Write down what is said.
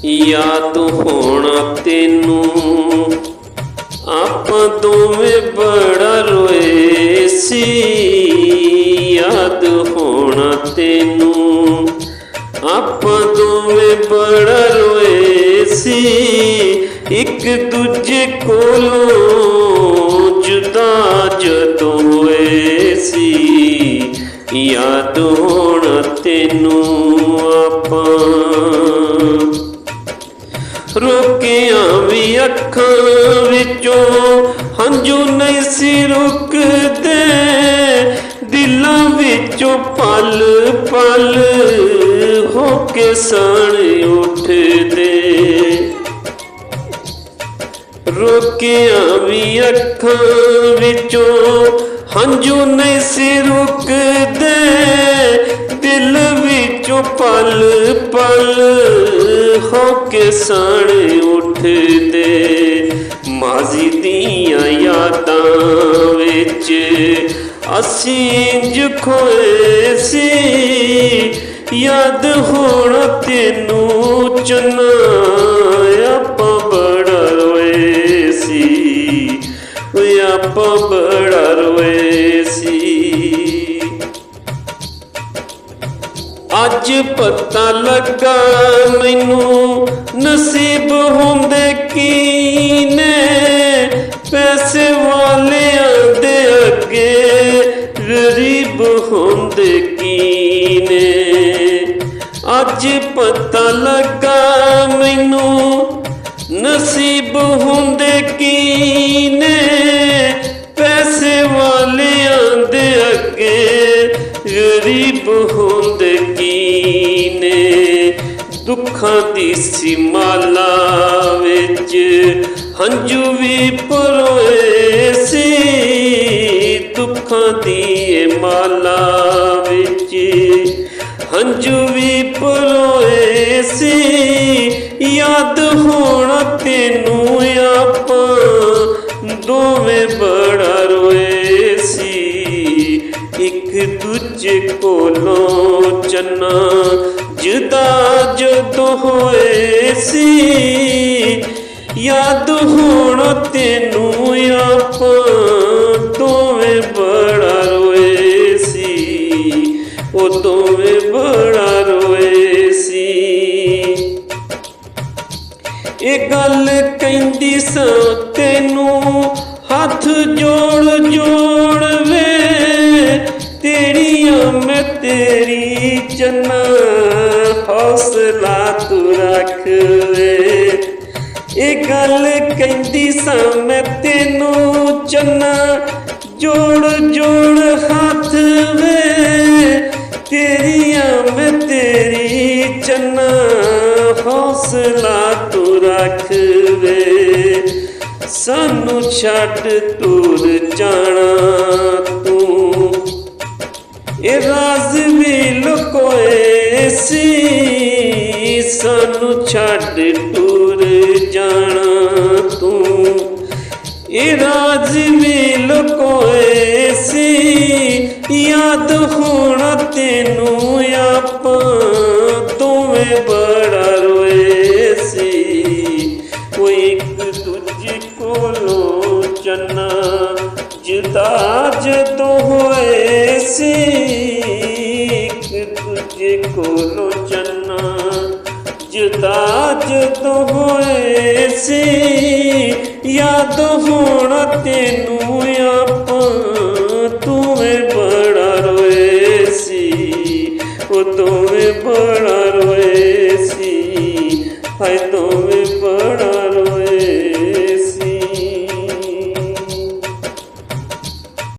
याद होना तेनू आपां दोवें बड़ा रोए सी। याद होना तेनू आपां दोवें बड़ा रोए सी। एक दूजे कोलों जुदा जदों होए सी। याद होना तेनू आपां रोकिया भी अखां विचों हंजू नहीं सी रुकदे। दिलां विचों पल पल होके सण उठदे। रोकिया भी अखां विचों हंजू नहीं सी रुकदे। दिल विचों पल पल होके सण उठदे। माजी दियां यादां विच असीं इंज खोए सी। याद होना तेनू चन्ना आपां बड़ा रोए सी। आपां बड़ा रोए सी। अज पता लगा मैनू नसीब होंदे की ने। पैसे वालियां दे अगे गरीब होंदे की ने। अज पता लगा मैनू नसीब होंदे की ने। पैसे वालियां दे अगे गरीब होंदे की ने। दुखां दी सी माला विच हंजू भी परोए सी। दुखां दी माला विच हंजू भी परोए सी। याद होना तेनू आपां दोवें बड़ा रोए सी। एक दूजे कोलों चन्ना जुदा जदों होए सी। याद होना तेनू आपां दोवें बड़ा रोए सी। ओ दोवें बड़ा रोए सी। ये गल कहंदी सां तेनू हथ जोड़ जोड़ वे। तेरिया मैं तेरी चन्ना हौसला तू रख वे। ये गल कहंदी सां मैं तेनू चन्ना जोड़ जोड़ हाथ वे। तेरिया मैं तेरी चन्ना हौसला तू रख वे। सानू छड्ड दूर जाना तू ये राज भी लुकोए सी। सानू छड्ड दूर जाना तू ये राज भी लुकोए सी। याद होना तेनू आपां दोवें बड़ा रोए सी। वो एक दूजे कोलों चन्ना जुदा जदों होए सी। एक दूजे कोलों चन्ना जुदा जदों होए सी। याद होना तेनू आपां दोवें बड़ा रोए सी। वो दोवें बड़ा रोए सी। हाय दोवें बड़ा रोए